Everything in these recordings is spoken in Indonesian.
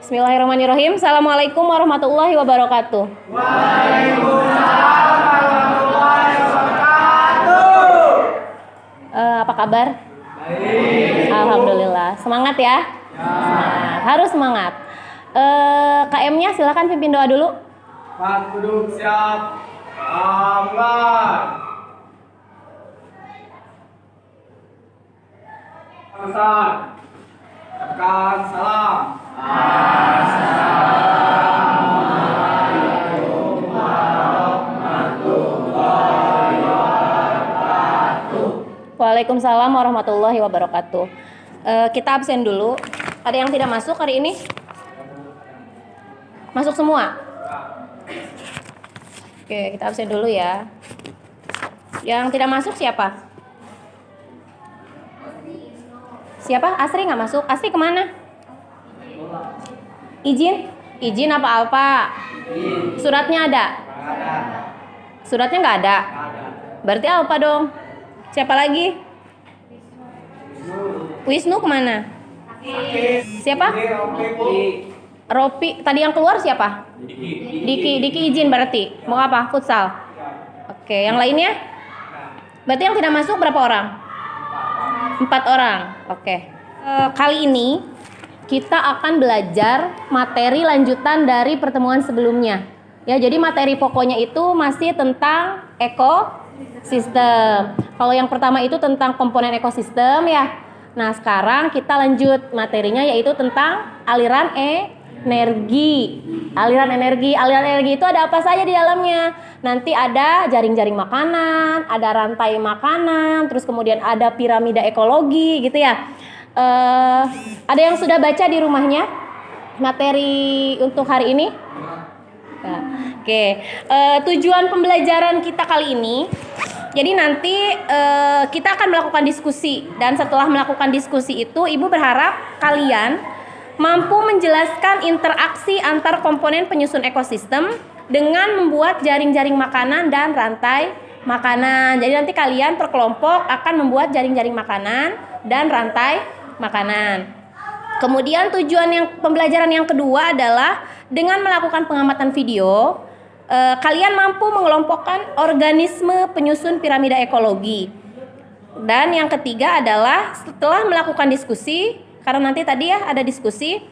Bismillahirrahmanirrahim. Assalamualaikum warahmatullahi wabarakatuh. Waalaikumsalam warahmatullahi wabarakatuh. Apa kabar? Baik. Alhamdulillah. Semangat ya? Semangat. Harus semangat. KM-nya silakan pimpin doa dulu. Pak duduk siap. Aman. Pesan. Ucapkan salam. Waalaikumsalam warahmatullahi wabarakatuh. Kita absen dulu. Ada yang tidak masuk hari ini? Masuk semua? Oke, kita absen dulu ya. Yang tidak masuk siapa? Siapa? Asri nggak masuk. Asri kemana? Izin? Izin apa? Suratnya ada? Suratnya nggak ada? Berarti apa dong? Siapa lagi? Wisnu kemana? Siapa? Ropi. Tadi yang keluar siapa? Diki izin berarti. Mau apa? Futsal. Oke, yang lainnya? Berarti yang tidak masuk berapa orang? 4 orang. Oke. Kali ini kita akan belajar materi lanjutan dari pertemuan sebelumnya. Ya, jadi materi pokoknya itu masih tentang ekosistem. Kalau yang pertama itu tentang komponen ekosistem ya. Nah, sekarang kita lanjut materinya yaitu tentang aliran energi. Aliran energi itu ada apa saja di dalamnya? Nanti ada jaring-jaring makanan, ada rantai makanan, terus kemudian ada piramida ekologi gitu ya. Ada yang sudah baca di rumahnya materi untuk hari ini? Ya. Oke. Tujuan pembelajaran kita kali ini, jadi nanti kita akan melakukan diskusi, dan setelah melakukan diskusi itu Ibu berharap kalian mampu menjelaskan interaksi antar komponen penyusun ekosistem dengan membuat jaring-jaring makanan dan rantai makanan. Jadi nanti kalian per kelompok akan membuat jaring-jaring makanan dan rantai makanan. Kemudian tujuan pembelajaran yang kedua adalah dengan melakukan pengamatan video, kalian mampu mengelompokkan organisme penyusun piramida ekologi. Dan yang ketiga adalah setelah melakukan diskusi, karena nanti tadi ya ada diskusi,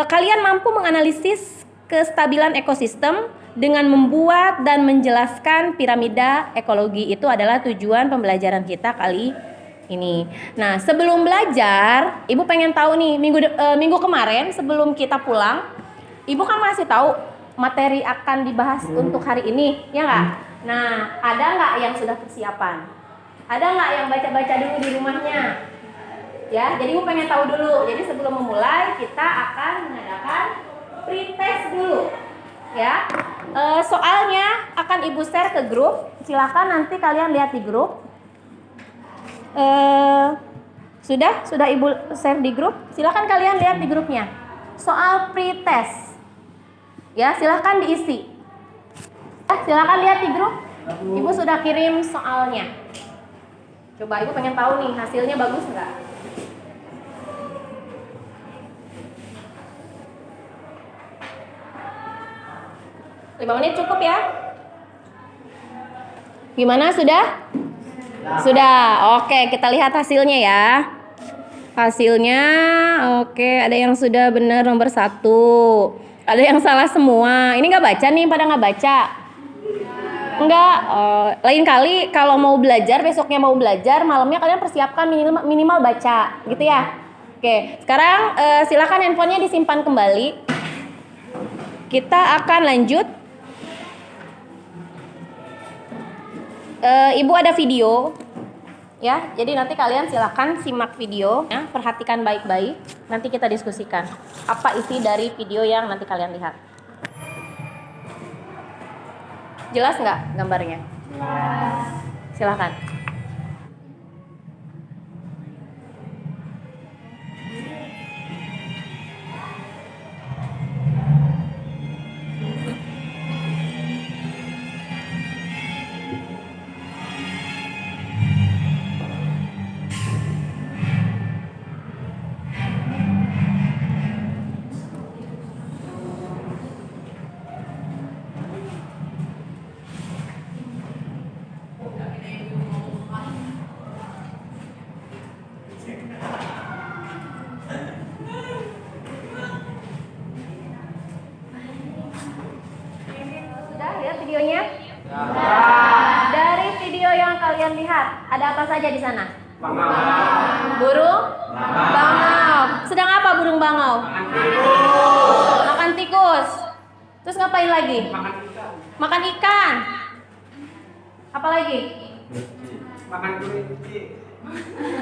kalian mampu menganalisis kestabilan ekosistem dengan membuat dan menjelaskan piramida ekologi. Itu adalah tujuan pembelajaran kita kali ini. Nah, sebelum belajar, Ibu pengen tahu nih, minggu kemarin sebelum kita pulang, Ibu kan masih tahu materi akan dibahas untuk hari ini, ya nggak? Nah, ada nggak yang sudah persiapan? Ada nggak yang baca-baca dulu di rumahnya? Ya, jadi Ibu pengen tahu dulu. Jadi sebelum memulai kita akan mengadakan pretest dulu. Ya, soalnya akan Ibu share ke grup. Silakan nanti kalian lihat di grup. Sudah Ibu share di grup. Silakan kalian lihat di grupnya. Soal pretest. Ya, silakan diisi. Silakan lihat di grup. Ibu sudah kirim soalnya. Coba Ibu pengen tahu nih hasilnya bagus nggak? 5 menit cukup ya? Gimana, sudah? Sudah. Oke, kita lihat hasilnya ya. Hasilnya oke, ada yang sudah benar nomor 1. Ada yang salah semua. Ini nggak baca nih, pada nggak baca? Enggak. Lain kali kalau mau belajar, besoknya mau belajar, malamnya kalian persiapkan minimal baca, gitu ya. Oke, sekarang silakan handphonenya disimpan kembali. Kita akan lanjut. Ibu ada video ya, jadi nanti kalian silakan simak video ya, perhatikan baik-baik, nanti kita diskusikan apa isi dari video yang nanti kalian lihat. Jelas nggak gambarnya? Jelas. Silakan. videonya? Dapat. Dari video yang kalian lihat, ada apa saja di sana? Bangau. Burung bangau. Sedang apa burung bangau? Makan tikus. Makan tikus. Terus ngapain lagi? Makan ikan. Makan ikan. Apa lagi? Makan kelinci.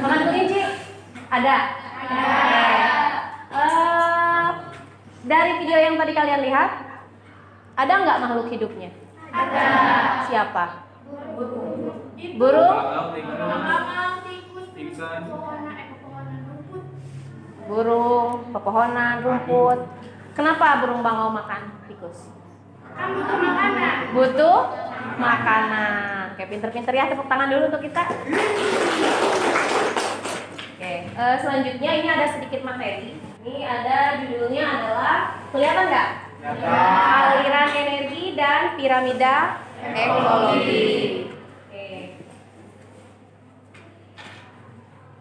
Makan kelinci? Ada? Dari video yang tadi kalian lihat, ada nggak makhluk hidupnya? Ada. Siapa? Burung? Burung, pepohonan, rumput. Kenapa burung bangau makan tikus? Butuh makanan. Butuh makanan. Oke, pinter-pinter ya, tepuk tangan dulu untuk kita. Oke, selanjutnya ini ada sedikit materi. Ini ada judulnya adalah, kelihatan nggak? Aliran energi dan piramida ekologi. Oke.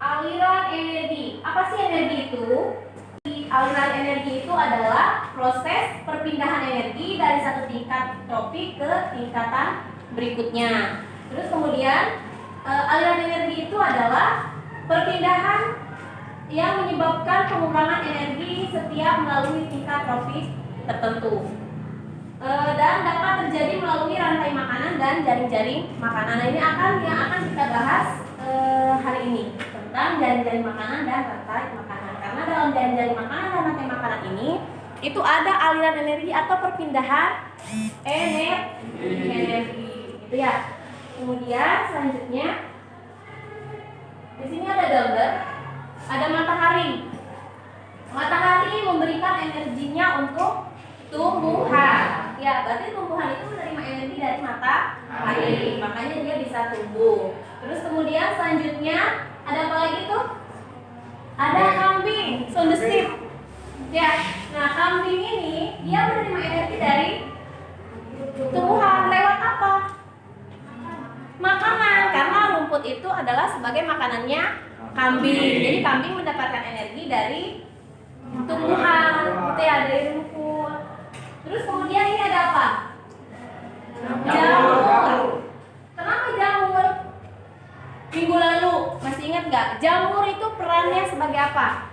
Aliran energi. Apa sih energi itu? Aliran energi itu adalah proses perpindahan energi dari satu tingkat tropik ke tingkatan berikutnya. Terus kemudian aliran energi itu adalah perpindahan yang menyebabkan pengurangan energi setiap melalui tingkat tropik tertentu. Dan dapat terjadi melalui rantai makanan dan jaring-jaring makanan. Nah, ini yang akan kita bahas hari ini tentang jaring-jaring makanan dan rantai makanan. Karena dalam jaring-jaring makanan dan rantai makanan ini itu ada aliran energi atau perpindahan energi, gitu ya. Kemudian selanjutnya di sini ada gambar, ada matahari. Matahari memberikan energinya untuk tumbuhan. Ya, berarti tumbuhan itu menerima energi dari matahari, makanya dia bisa tumbuh. Terus kemudian selanjutnya ada apa lagi tuh? Ada kambing, so the sheep. Ya, nah kambing ini dia menerima energi dari tumbuhan lewat apa? Makanan, karena rumput itu adalah sebagai makanannya kambing. Jadi kambing mendapatkan energi dari tumbuhan, gitu ya, dari rumput. Terus kemudian ini ada apa? Jamur. Kenapa jamur? Minggu lalu, masih ingat nggak? Jamur itu perannya sebagai apa?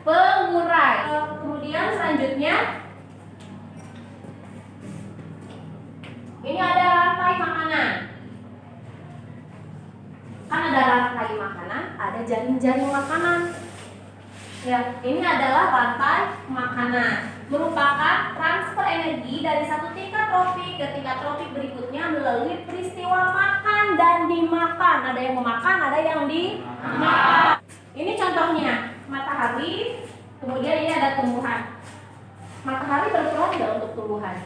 Pengurai. Kemudian selanjutnya ini ada rantai makanan. Kan ada rantai makanan, ada jaring-jaring makanan. Ya, ini adalah rantai makanan. Merupakan transfer energi dari satu tingkat tropik ke tingkat tropik berikutnya melalui peristiwa makan dan dimakan. Ada yang memakan, ada yang dimakan. Ini contohnya matahari, kemudian ini ada tumbuhan. Matahari berperan nggak untuk tumbuhan?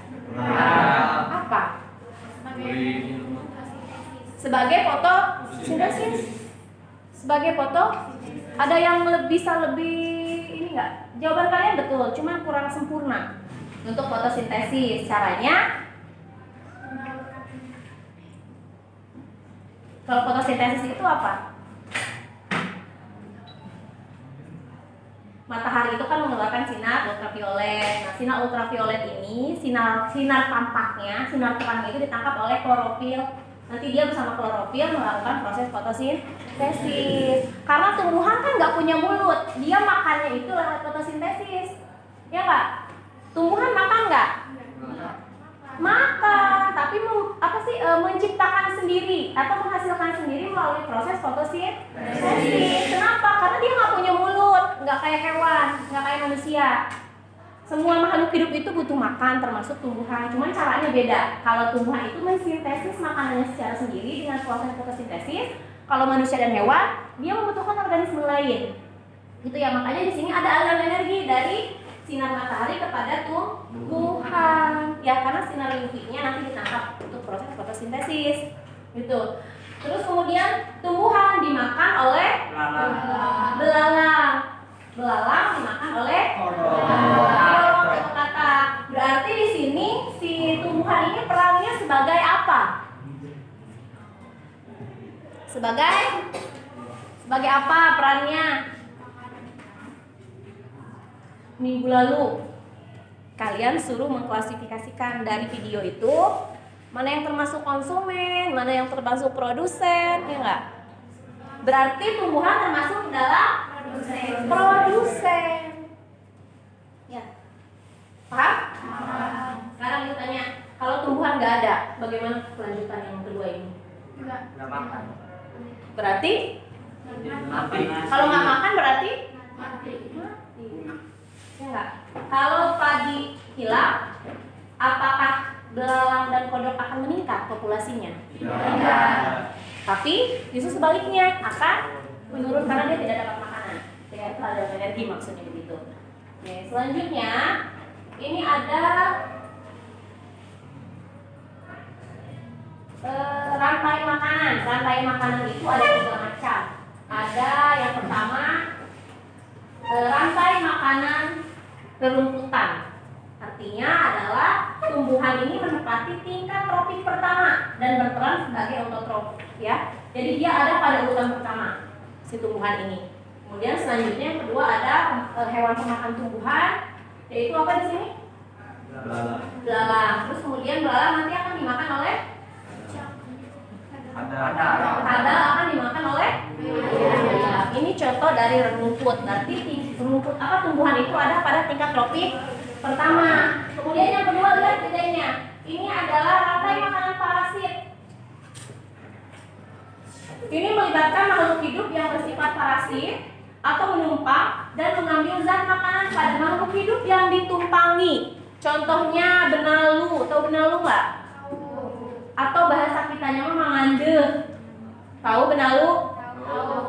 Apa? Sebagai fotosintesis. Sebagai foto, ada yang bisa lebih ini nggak? Jawaban kalian betul, cuma kurang sempurna. Untuk fotosintesis, caranya kalau fotosintesis itu apa? Matahari itu kan mengeluarkan sinar ultraviolet. Nah, sinar ultraviolet ini, sinar tampaknya, sinar terang itu ditangkap oleh klorofil. Nanti dia bersama klorofil melakukan proses fotosintesis. Karena tumbuhan kan nggak punya mulut, dia makannya itu lewat fotosintesis, ya nggak? Tumbuhan makan nggak? Makan, tapi menciptakan sendiri atau menghasilkan sendiri melalui proses fotosintesis. Kenapa? Karena dia nggak punya mulut, nggak kayak hewan, nggak kayak manusia. Semua makhluk hidup itu butuh makan, termasuk tumbuhan. Cuman caranya beda. Kalau tumbuhan itu mensintesis makanannya secara sendiri dengan proses fotosintesis. Kalau manusia dan hewan, dia membutuhkan organisme lain. Gitu ya. Makanya di sini ada aliran energi dari sinar matahari kepada tumbuhan. Ya, karena sinar UV-nya nanti ditangkap untuk proses fotosintesis. Gitu. Terus kemudian tumbuhan dimakan oleh belalang. Belalang dimakan oleh kata. Berarti di sini si tumbuhan ini perannya sebagai apa? Sebagai apa perannya? Minggu lalu kalian suruh mengklasifikasikan dari video itu mana yang termasuk konsumen, mana yang termasuk produsen, ya enggak? Berarti tumbuhan termasuk dalam produsen. Ya. Paham? Sekarang kita tanya, kalau tumbuhan nggak ada, bagaimana kelanjutan yang kedua ini? Nggak makan. Berarti Mati. kalau nggak makan berarti Mati. ya nggak? Kalau padi hilang, apakah belalang dan kodok akan meningkat populasinya? Tapi justru sebaliknya akan menurun karena dia tidak dapat makanan. Ya, itu ada energi maksudnya begitu. Oke, selanjutnya ini ada rantai makanan. Rantai makanan itu ada 3 macam. Ada yang pertama rantai makanan rerumputan. Artinya adalah tumbuhan ini menempati tingkat tropik pertama dan berperan sebagai autotrof, ya. Jadi dia ada pada urutan pertama si tumbuhan ini. Kemudian selanjutnya yang kedua ada hewan pemakan tumbuhan, yaitu apa di sini? Belalang. Terus kemudian belalang nanti akan dimakan oleh kadal akan dimakan oleh ya, ini contoh dari rumput. Berarti rumput apa tumbuhan itu ada pada tingkat tropik pertama. Kemudian yang kedua lihat bedanya. Ini adalah rantai makanan parasit. Ini melibatkan makhluk hidup yang bersifat parasit atau menumpang dan mengambil zat makanan pada makhluk hidup yang ditumpangi. Contohnya benalu, tahu benalu nggak? Atau bahasa kitanya mah mangande. Tahu benalu?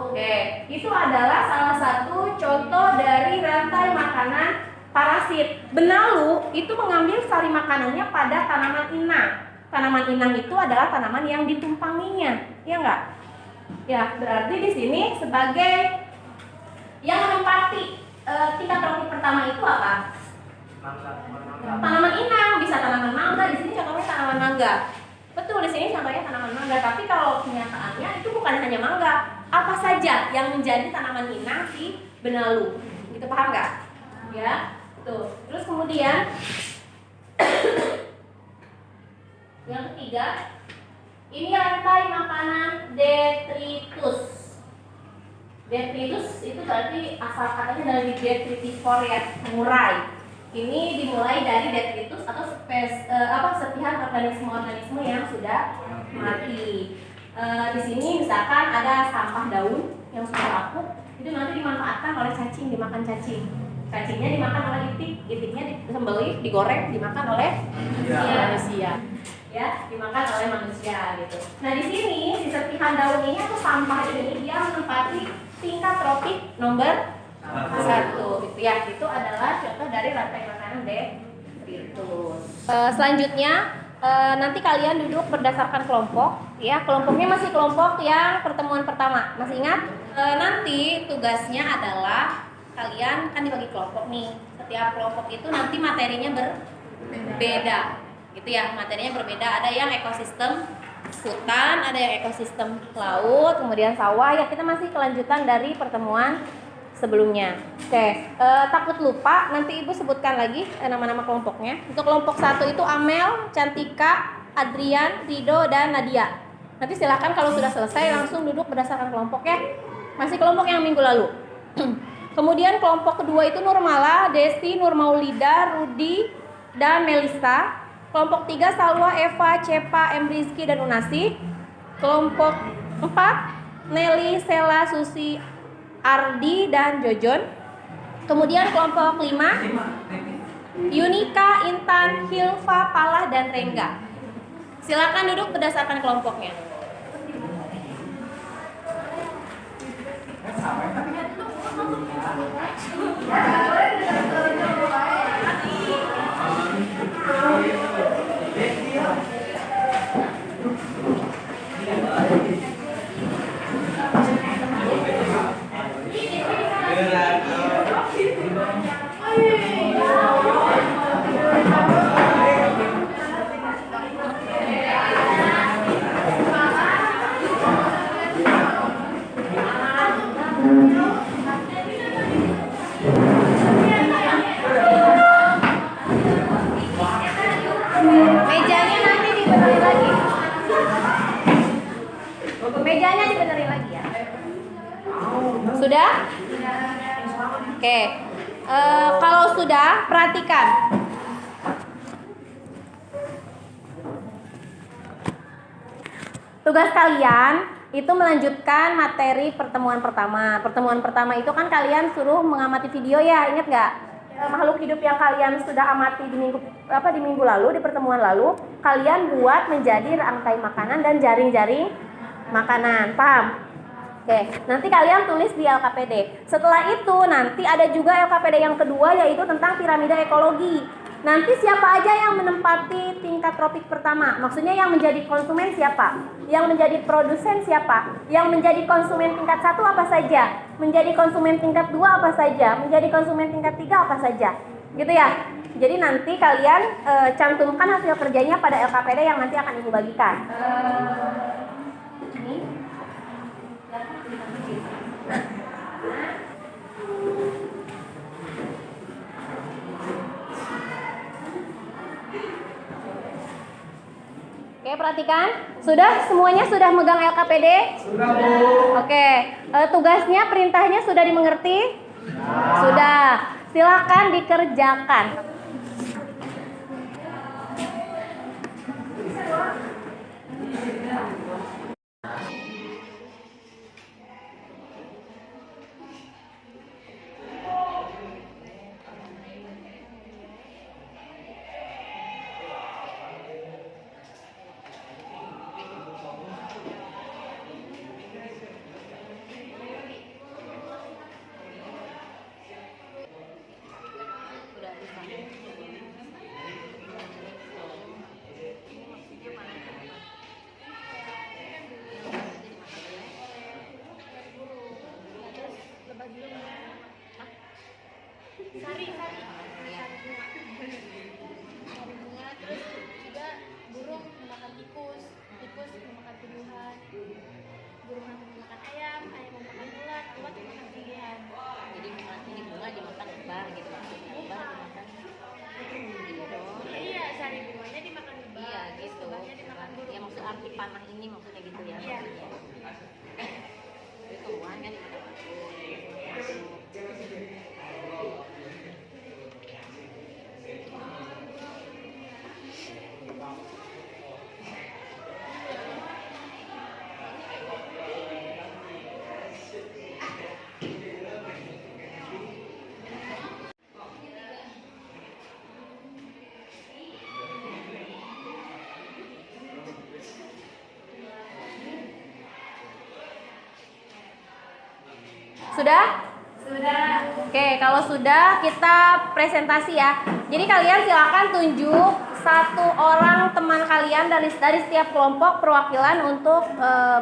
Oke, itu adalah salah satu contoh dari rantai makanan parasit. Benalu itu mengambil sari makanannya pada tanaman inang. Tanaman inang itu adalah tanaman yang ditumpanginya, ya enggak? Ya, berarti di sini sebagai yang menempati tingkat tropik pertama itu apa? Tanaman inang, bisa tanaman mangga. Di sini contohnya tanaman mangga. Betul, di sini contohnya tanaman mangga. Tapi kalau kenyataannya itu bukan hanya mangga. Apa saja yang menjadi tanaman inang si benalu? Gitu, paham nggak? Ya, tuh. Terus kemudian yang ketiga, ini rantai makanan detritus. Detritus itu berarti asal katanya dari detritivore ya, mengurai. Ini dimulai dari detritus atau serpihan organisme-organisme yang sudah mati. Di sini misalkan ada sampah daun yang sudah lapuk, itu nanti dimanfaatkan oleh cacing, dimakan cacing. Cacingnya dimakan oleh itik, itiknya disembelih, digoreng, dimakan oleh manusia. Ya, dimakan oleh manusia gitu. Nah, di sini si serpihan daun ini atau sampah ini dia menempati tingkat tropik nomor 1 gitu ya. Itu adalah contoh dari rantai makanan detritus. Selanjutnya nanti kalian duduk berdasarkan kelompok ya. Kelompoknya masih kelompok yang pertemuan pertama. Masih ingat? Nanti tugasnya adalah kalian kan dibagi kelompok nih. Setiap kelompok itu nanti materinya berbeda. Gitu ya, materinya berbeda. Ada yang ekosistem hutan, ada yang ekosistem laut, kemudian sawah. Ya, kita masih kelanjutan dari pertemuan sebelumnya. Oke, takut lupa, nanti Ibu sebutkan lagi nama-nama kelompoknya. Untuk kelompok 1 itu Amel, Cantika, Adrian, Rido, dan Nadia. Nanti silakan kalau sudah selesai langsung duduk berdasarkan kelompok ya. Masih kelompok yang minggu lalu. Kemudian kelompok kedua itu Nurmala, Desti, Nurmaulida, Rudi, dan Melisa. Kelompok 3 Salwa, Eva, Cepa, Rizky, dan Unasi. Kelompok 4 Nelly, Sela, Susi, Ardi, dan Jojon. Kemudian kelompok 5 Yunika, Intan, Hilfa, Palah, dan Rengga. Silakan duduk berdasarkan kelompoknya. Mejanya dibenerin lagi ya. Sudah? Oke. Kalau sudah, perhatikan. Tugas kalian itu melanjutkan materi pertemuan pertama. Pertemuan pertama itu kan kalian suruh mengamati video ya, ingat nggak? Makhluk hidup yang kalian sudah amati di minggu lalu, di pertemuan lalu, kalian buat menjadi rangkai makanan dan jaring-jaring makanan, paham? Oke, nanti kalian tulis di LKPD. Setelah itu nanti ada juga LKPD yang kedua, yaitu tentang piramida ekologi. Nanti siapa aja yang menempati tingkat tropik pertama? Maksudnya yang menjadi konsumen siapa? Yang menjadi produsen siapa? Yang menjadi konsumen tingkat 1 apa saja? Menjadi konsumen tingkat 2 apa saja? Menjadi konsumen tingkat 3 apa saja? Gitu ya. Jadi nanti kalian cantumkan hasil kerjanya pada LKPD yang nanti akan Ibu bagikan. Oke, perhatikan. Semuanya sudah megang LKPD? Sudah, Bu. Oke, tugasnya, perintahnya sudah dimengerti? Sudah. Silakan dikerjakan. Sari bunga, terus juga burung memakan tikus memakan tumbuhan, burung hantu memakan ayam memakan ulat memakan tumbuhan. Jadi ini bunga dimakan lebah gitu, lebah dimakan gitu dong. Iya, sari bunganya dimakan lebah. Iya terus gitu. lebahnya dimakan burung. Ya maksud arti panah ini maksudnya gitu ya. Iya. Itu tumbuhan kan dimakan. Sudah? Sudah. Oke, kalau sudah kita presentasi ya. Jadi kalian silakan tunjuk satu orang teman kalian dari setiap kelompok perwakilan untuk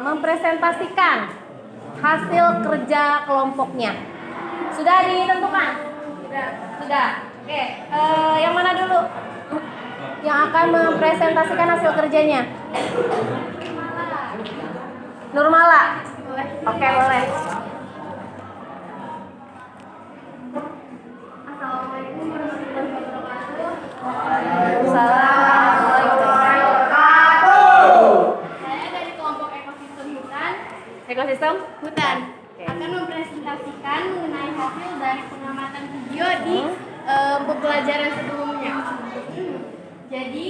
mempresentasikan hasil kerja kelompoknya. Sudah ditentukan? Sudah. Oke, yang mana dulu? Yang akan mempresentasikan hasil kerjanya? Nurmala. Oke, boleh. Assalamualaikum warahmatullahi wabarakatuh. Saya dari kelompok ekosistem hutan. Ekosistem? Hutan akan mempresentasikan mengenai hasil dari pengamatan video di pembelajaran sebelumnya. Jadi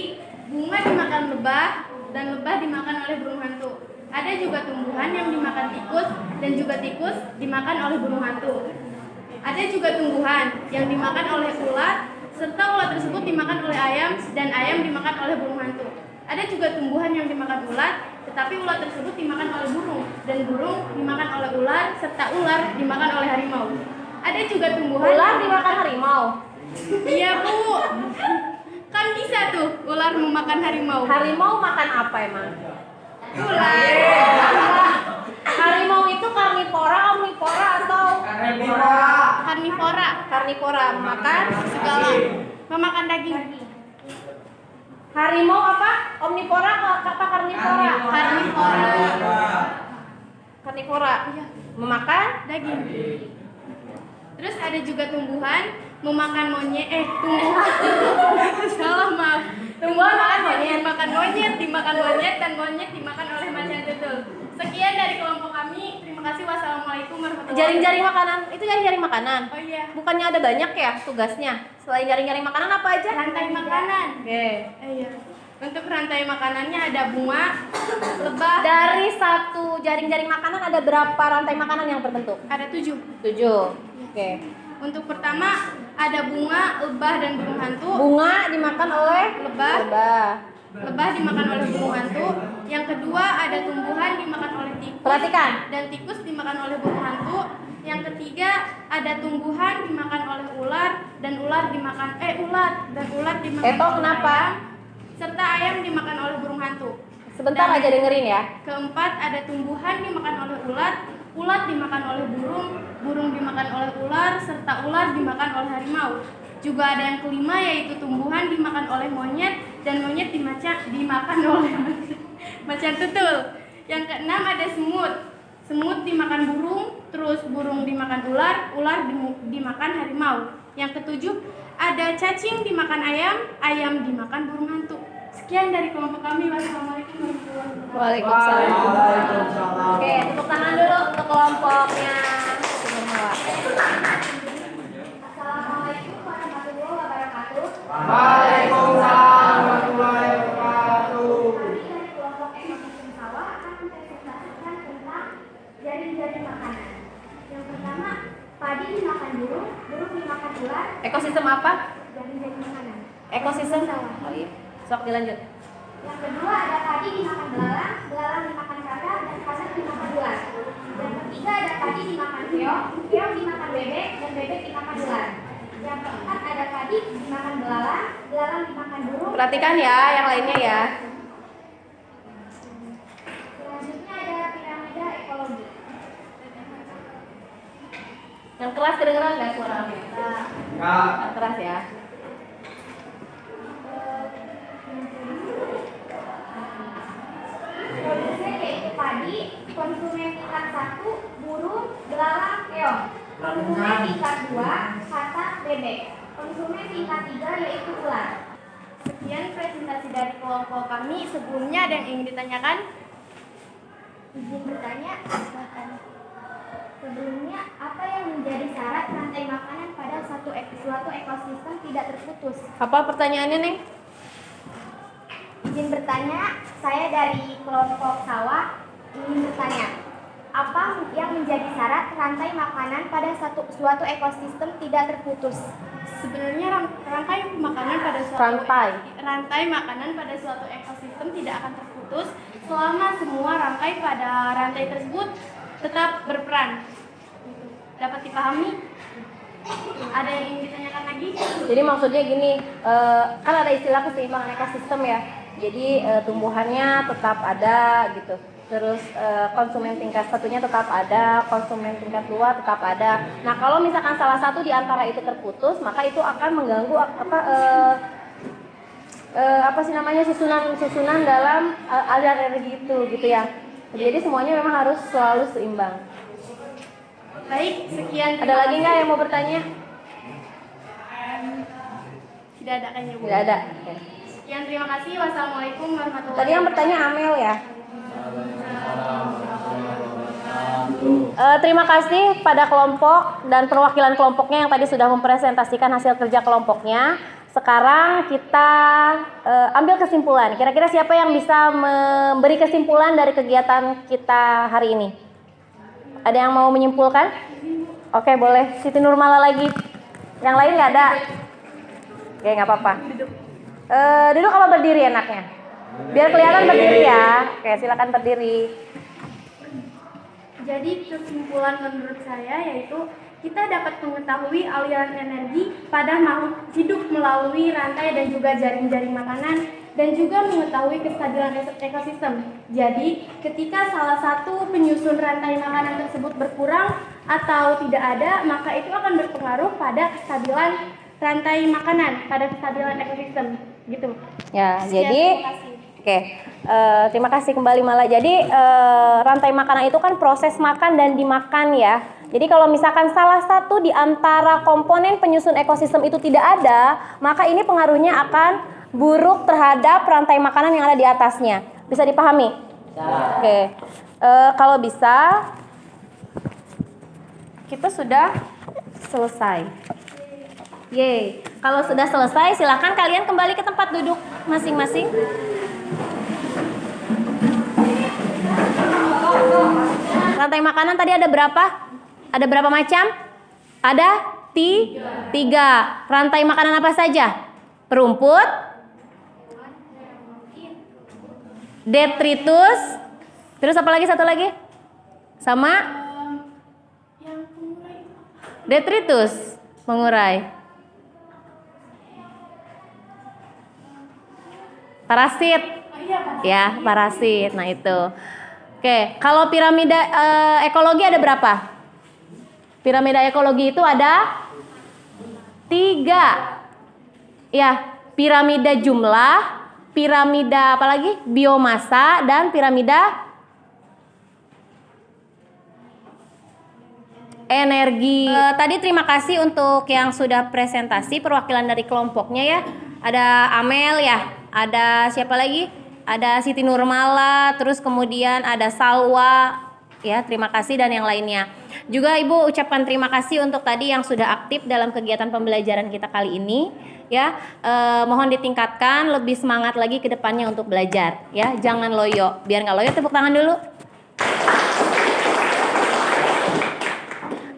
bunga dimakan lebah dan lebah dimakan oleh burung hantu. Ada juga tumbuhan yang dimakan tikus dan juga tikus dimakan oleh burung hantu. Ada juga tumbuhan yang dimakan oleh ulat serta ulat tersebut dimakan oleh ayam dan ayam dimakan oleh burung hantu. Ada juga tumbuhan yang dimakan ulat tetapi ulat tersebut dimakan oleh burung dan burung dimakan oleh ular serta ular dimakan oleh harimau. Ada juga tumbuhan Ular dimakan harimau. Iya, Bu. Kan bisa tuh ular memakan harimau. Harimau makan apa emang? Ular. Harimau itu karnivora, omnivora atau Karnivora. karnivora makan Segala. Memakan daging. harimau apa? Omnivora apa karnivora? Karnivora. Karnivora. Iya. Memakan Daging. Terus ada juga tumbuhan memakan monyet. Tumbuhan. Salah, maaf. tumbuhan makan monyet. Dimakan monyet, dan monyet dimakan oleh macan tutul. Sekian Terima kasih. Wassalamualaikum warahmatullahi wabarakatuh. Jaring-jaring makanan, itu jaring-jaring makanan. Oh iya. Bukannya ada banyak ya tugasnya? Selain jaring-jaring makanan apa aja? Rantai makanan. Oke. Iya. Untuk rantai makanannya ada bunga, lebah. Dari satu jaring-jaring makanan ada berapa rantai makanan yang terbentuk? Ada 7. 7. Oke. Untuk pertama ada bunga, lebah, dan burung hantu. Bunga dimakan oleh Lebah. lebah. Lebah dimakan oleh burung hantu. Yang kedua ada tumbuhan dimakan oleh tikus. Perhatikan. Dan tikus dimakan oleh burung hantu. Yang ketiga ada tumbuhan dimakan oleh ular dan ular dimakan ular dimakan Eto oleh kenapa? ayam, serta ayam dimakan oleh burung hantu. Sebentar Dan aja dengerin ya. keempat ada tumbuhan dimakan oleh ulat, ulat dimakan oleh burung, burung dimakan oleh ular, serta ular dimakan oleh harimau. Juga ada yang kelima yaitu tumbuhan dimakan oleh monyet dan monyet dimakan oleh macan tutul. Yang keenam ada semut. Semut dimakan burung, terus burung dimakan ular, ular dimakan harimau. Yang ketujuh ada cacing dimakan ayam, ayam dimakan burung hantu. Sekian dari kelompok kami. Wassalamualaikum warahmatullahi wabarakatuh. Waalaikumsalam. Oke, tepuk tangan dulu untuk kelompoknya. Assalamualaikum warahmatullahi wabarakatuh. Waalaikumsalam warahmatullahi wabarakatuh. Kami dari kelompok ekosistem sawah akan mempresentasikan tentang jaring-jaring makanan. Yang pertama, padi dimakan burung, burung dimakan ular, Ekosistem apa? jaring-jaring makanan. Ekosistem sawah. Oh iya. Sok dilanjut. Yang kedua ada padi dimakan belalang, belalang dimakan kakak, dan kakak dimakan ular. Yang ketiga ada padi dimakan keong, keong dimakan bebek, dan bebek dimakan ular. Yang keempat ada padi dimakan belalang, belalang dimakan burung. Perhatikan ya yang lainnya ya. Selanjutnya ada piramida ekologi. Yang keras kedengeran nggak suaranya? Kak. Yang keras ya. Produsen yaitu padi, konsumen tingkat 1, burung, belalang, keong. Konsumen tingkat 2, katak, bebek. Konsumen tingkat 3 yaitu ular. Sekian presentasi dari kelompok kami. Sebelumnya ada yang ingin ditanyakan? Izin bertanya, silakan. Sebelumnya, apa yang menjadi syarat rantai makanan pada suatu ekosistem tidak terputus? Apa pertanyaannya, Neng? Izin bertanya, saya dari kelompok sawah ingin bertanya, apa yang menjadi syarat rantai makanan pada suatu ekosistem tidak terputus? Sebenarnya rantai makanan pada suatu ekosistem tidak akan terputus selama semua rangkai pada rantai tersebut tetap berperan. Dapat dipahami? Ada yang ingin ditanyakan lagi? Jadi maksudnya gini, kan ada istilah keseimbangan ekosistem ya. Jadi tumbuhannya tetap ada gitu. Terus konsumen tingkat satunya tetap ada, konsumen tingkat 2 tetap ada. Nah kalau misalkan salah satu di antara itu terputus, maka itu akan mengganggu susunan dalam aliran energi itu gitu ya. Jadi semuanya memang harus selalu seimbang. Baik, sekian. Ada lagi nggak yang mau bertanya? Tidak ada kan ya, Bu? Tidak ada. Oke. Sekian, terima kasih. Wassalamualaikum warahmatullahi Tadi yang bertanya Amel ya. Terima kasih pada kelompok dan perwakilan kelompoknya yang tadi sudah mempresentasikan hasil kerja kelompoknya. Sekarang kita ambil kesimpulan. Kira-kira siapa yang bisa memberi kesimpulan dari kegiatan kita hari ini? Ada yang mau menyimpulkan? Oke, boleh. Siti Nurmala lagi. Yang lain nggak ada? Oke, nggak apa-apa. Duduk apa berdiri enaknya? Biar kelihatan berdiri ya. Oke, silakan berdiri. Jadi kesimpulan menurut saya yaitu kita dapat mengetahui aliran energi pada makhluk hidup melalui rantai dan juga jaring-jaring makanan dan juga mengetahui kestabilan ekosistem. Jadi ketika salah satu penyusun rantai makanan tersebut berkurang atau tidak ada, maka itu akan berpengaruh pada kestabilan rantai makanan, pada kestabilan ekosistem. Gitu. Ya, Sekian, jadi terima kasih. oke, terima kasih kembali Mala. Jadi rantai makanan itu kan proses makan dan dimakan ya. Jadi kalau misalkan salah satu di antara komponen penyusun ekosistem itu tidak ada, maka ini pengaruhnya akan buruk terhadap rantai makanan yang ada di atasnya. Bisa dipahami? Oke, kalau bisa kita sudah selesai. Yeay. Kalau sudah selesai, silakan kalian kembali ke tempat duduk masing-masing. Rantai makanan tadi ada berapa? Ada berapa macam? Ada tiga. Rantai makanan apa saja? Perumput, detritus, terus apa lagi satu lagi? Sama? Detritus, pengurai. Parasit. Ya, parasit. Nah, itu. Oke, kalau piramida ekologi ada berapa? Piramida ekologi itu ada 3. Ya, piramida jumlah, piramida apa lagi? Biomasa dan piramida energi. Tadi terima kasih untuk yang sudah presentasi perwakilan dari kelompoknya ya. Ada Amel ya, ada siapa lagi? Ada Siti Nurmala, terus kemudian ada Salwa, ya terima kasih dan yang lainnya. Juga Ibu ucapkan terima kasih untuk tadi yang sudah aktif dalam kegiatan pembelajaran kita kali ini, ya. Mohon ditingkatkan, lebih semangat lagi ke depannya untuk belajar, ya. Jangan loyo, biar nggak loyo tepuk tangan dulu.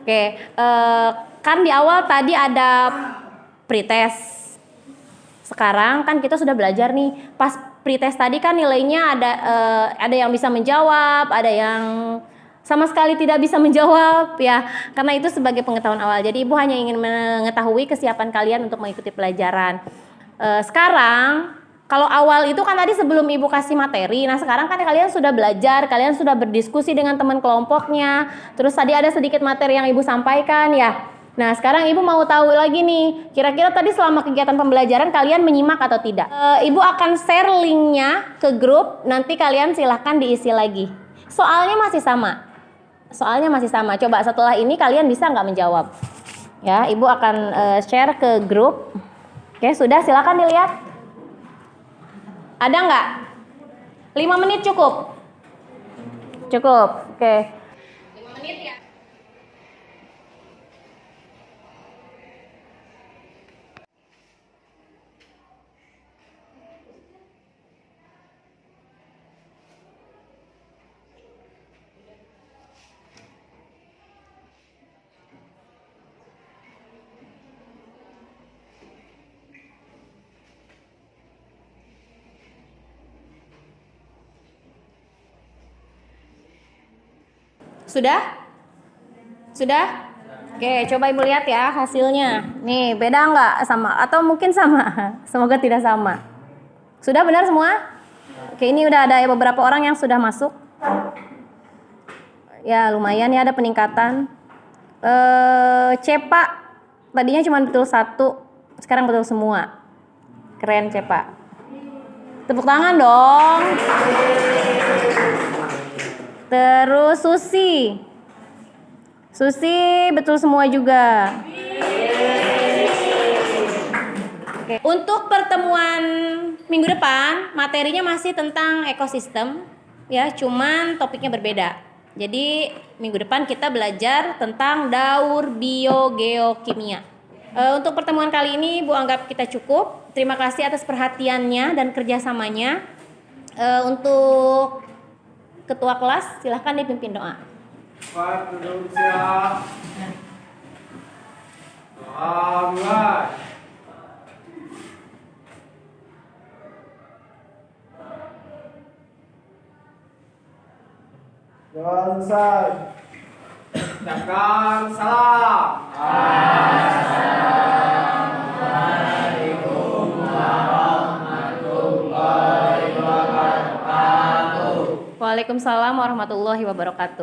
Oke, kan di awal tadi ada pretest. Sekarang kan kita sudah belajar nih, pas pretest tadi kan nilainya ada yang bisa menjawab, ada yang sama sekali tidak bisa menjawab ya. Karena itu sebagai pengetahuan awal. Jadi Ibu hanya ingin mengetahui kesiapan kalian untuk mengikuti pelajaran. Sekarang kalau awal itu kan tadi sebelum Ibu kasih materi. Nah, sekarang kan kalian sudah belajar, kalian sudah berdiskusi dengan teman kelompoknya. Terus tadi ada sedikit materi yang Ibu sampaikan ya. Nah, sekarang Ibu mau tahu lagi nih, kira-kira tadi selama kegiatan pembelajaran kalian menyimak atau tidak? Ibu akan share linknya ke grup, nanti kalian silahkan diisi lagi. Soalnya masih sama. Coba setelah ini kalian bisa nggak menjawab? Ya, Ibu akan share ke grup. Oke, sudah silahkan dilihat. Ada nggak? 5 menit cukup? Cukup, oke. 5 menit ya? Sudah? Sudah? Oke, coba Ibu lihat ya hasilnya. Nih, beda nggak sama? Atau mungkin sama? Semoga tidak sama. Sudah benar semua? Oke, ini udah ada beberapa orang yang sudah masuk. Ya, lumayan ya ada peningkatan. Cepa, tadinya cuma betul 1, sekarang betul semua. Keren Cepa. Tepuk tangan dong. Terus Susi betul semua juga. Oke. Untuk pertemuan minggu depan materinya masih tentang ekosistem ya, cuman topiknya berbeda. Jadi minggu depan kita belajar tentang daur biogeokimia. Untuk pertemuan kali ini Bu anggap kita cukup. Terima kasih atas perhatiannya dan kerjasamanya. Untuk Ketua kelas, silahkan dipimpin doa. Pak duduk siap. Doa mulai. Doa selesai. Ucapkan salam. Assalamualaikum warahmatullahi wabarakatuh. Waalaikumsalam warahmatullahi wabarakatuh.